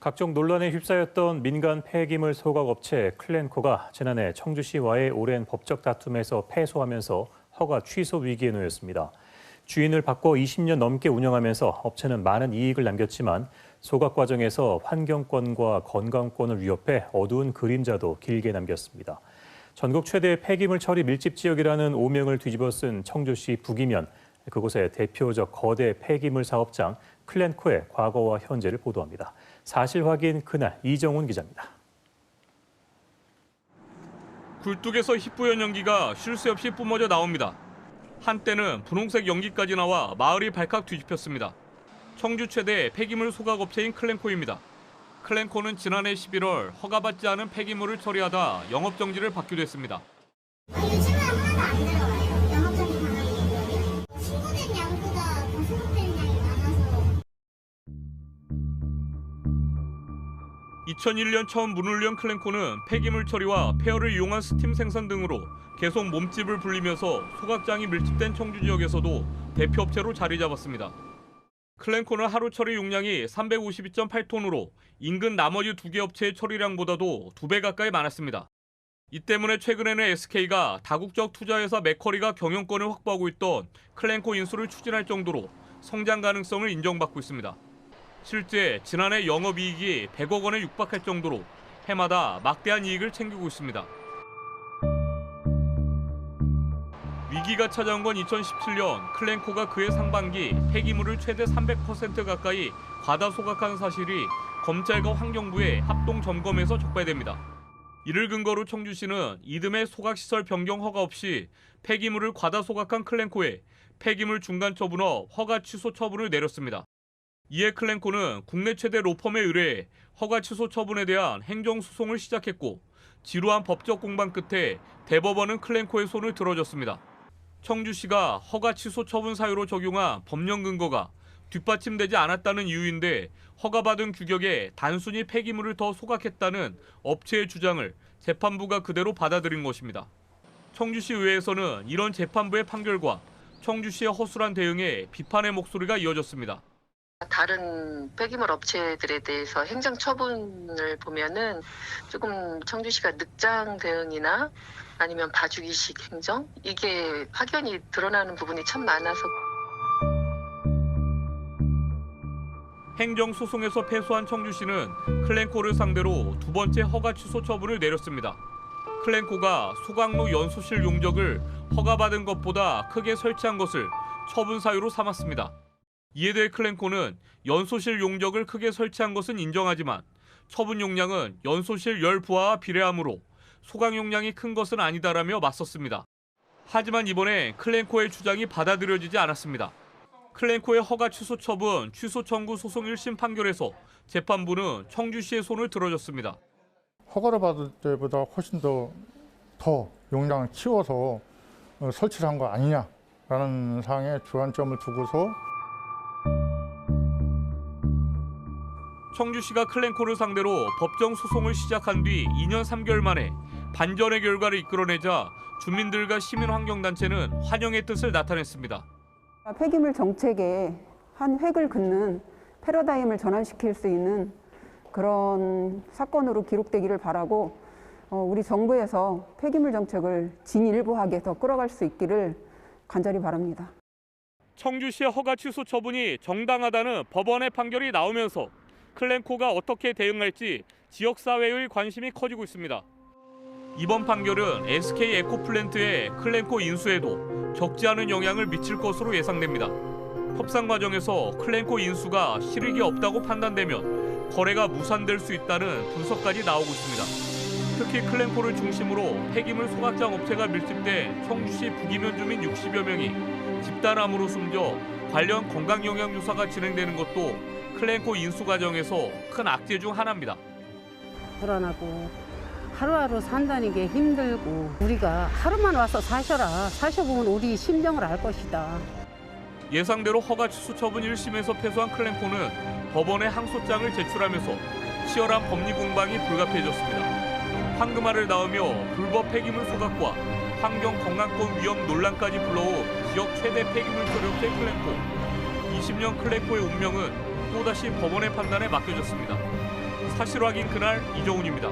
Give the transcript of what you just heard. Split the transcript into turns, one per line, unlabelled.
각종 논란에 휩싸였던 민간 폐기물 소각 업체 클렌코가 지난해 청주시와의 오랜 법적 다툼에서 패소하면서 허가 취소 위기에 놓였습니다. 주인을 바꿔 20년 넘게 운영하면서 업체는 많은 이익을 남겼지만 소각 과정에서 환경권과 건강권을 위협해 어두운 그림자도 길게 남겼습니다. 전국 최대 폐기물 처리 밀집 지역이라는 오명을 뒤집어 쓴 청주시 북이면, 그곳의 대표적 거대 폐기물 사업장 클렌코의 과거와 현재를 보도합니다. 사실 확인 그날 이정훈 기자입니다.
굴뚝에서 희뿌연 연기가 쉴 새 없이 뿜어져 나옵니다. 한때는 분홍색 연기까지 나와 마을이 발칵 뒤집혔습니다. 청주 최대 폐기물 소각업체인 클렌코입니다. 클렌코는 지난해 11월 허가받지 않은 폐기물을 처리하다 영업정지를 받기도 했습니다.
요즘은 하나도 안 들어가요. 영업정지 당하는 게. 신고된 양보다 더 소급된 양이 많아서.
2001년 처음 문을 연 클렌코는 폐기물 처리와 폐허를 이용한 스팀 생산 등으로 계속 몸집을 불리면서 소각장이 밀집된 청주 지역에서도 대표업체로 자리 잡았습니다. 클렌코는 하루 처리 용량이 352.8톤으로 인근 나머지 두 개 업체의 처리량보다도 2배 가까이 많았습니다. 이 때문에 최근에는 SK가 다국적 투자회사 맥커리가 경영권을 확보하고 있던 클렌코 인수를 추진할 정도로 성장 가능성을 인정받고 있습니다. 실제 지난해 영업이익이 100억 원에 육박할 정도로 해마다 막대한 이익을 챙기고 있습니다. 위기가 찾아온 건 2017년 클렌코가 그해 상반기 폐기물을 최대 300% 가까이 과다 소각한 사실이 검찰과 환경부의 합동 점검에서 적발됩니다. 이를 근거로 청주시는 이듬해 소각시설 변경 허가 없이 폐기물을 과다 소각한 클렌코에 폐기물 중간 처분업 허가 취소 처분을 내렸습니다. 이에 클렌코는 국내 최대 로펌에 의뢰해 허가 취소 처분에 대한 행정소송을 시작했고, 지루한 법적 공방 끝에 대법원은 클렌코의 손을 들어줬습니다. 청주시가 허가 취소 처분 사유로 적용한 법령 근거가 뒷받침되지 않았다는 이유인데, 허가받은 규격에 단순히 폐기물을 더 소각했다는 업체의 주장을 재판부가 그대로 받아들인 것입니다. 청주시 의회에서는 이런 재판부의 판결과 청주시의 허술한 대응에 비판의 목소리가 이어졌습니다.
다른 폐기물 업체들에 대해서 행정 처분을 보면은 조금 청주시가 늑장 대응이나 아니면 봐주기식 행정, 이게 확연히 드러나는 부분이 참 많아서.
행정소송에서 패소한 청주시는 클렌코를 상대로 두 번째 허가 취소 처분을 내렸습니다. 클렌코가 소각로 연소실 용적을 허가받은 것보다 크게 설치한 것을 처분 사유로 삼았습니다. 이에 대해 클렌코는 연소실 용적을 크게 설치한 것은 인정하지만 처분 용량은 연소실 열 부하와 비례하므로 소각 용량이 큰 것은 아니다라며 맞섰습니다. 하지만 이번에 클렌코의 주장이 받아들여지지 않았습니다. 클렌코의 허가 취소 처분 취소 청구 소송 1심 판결에서 재판부는 청주시의 손을 들어줬습니다.
허가를 받을 때보다 훨씬 더 용량을 키워서 설치를 한 거 아니냐라는 사항에 주안점을 두고서
청주시가 클렌코를 상대로 법정 소송을 시작한 뒤 2년 3개월 만에 반전의 결과를 이끌어내자 주민들과 시민환경단체는 환영의 뜻을 나타냈습니다.
폐기물 정책에 한 획을 긋는 패러다임을 전환시킬 수 있는 그런 사건으로 기록되기를 바라고, 우리 정부에서 폐기물 정책을 진일보하게 더 끌어갈 수 있기를 간절히 바랍니다.
청주시의 허가 취소 처분이 정당하다는 법원의 판결이 나오면서 클렌코가 어떻게 대응할지 지역사회의 관심이 커지고 있습니다. 이번 판결은 SK 에코플랜트의 클렌코 인수에도 적지 않은 영향을 미칠 것으로 예상됩니다. 협상 과정에서 클렌코 인수가 실익이 없다고 판단되면 거래가 무산될 수 있다는 분석까지 나오고 있습니다. 특히 클렌코를 중심으로 폐기물 소각장 업체가 밀집된 청주시 북이면 주민 60여 명이 집단암으로 숨져 관련 건강영향조사가 진행되는 것도 클렌코 인수 과정에서 큰 악재 중 하나입니다.
불안하고 하루하루 산다는 게 힘들고, 우리가 하루만 와서 사셔보면 우리 심정을 알 것이다.
예상대로 허가 취소 처분 1심에서 패소한 클렌코는 법원에 항소장을 제출하면서 치열한 법리 공방이 불가피해졌습니다. 황금알을 낳으며 불법 폐기물 소각과 환경 건강권 위험 논란까지 불러온 지역 최대 폐기물 처리업체 클렌코. 20년 클렌코의 운명은 또다시 법원의 판단에 맡겨졌습니다. 사실 확인 그날 이정훈입니다.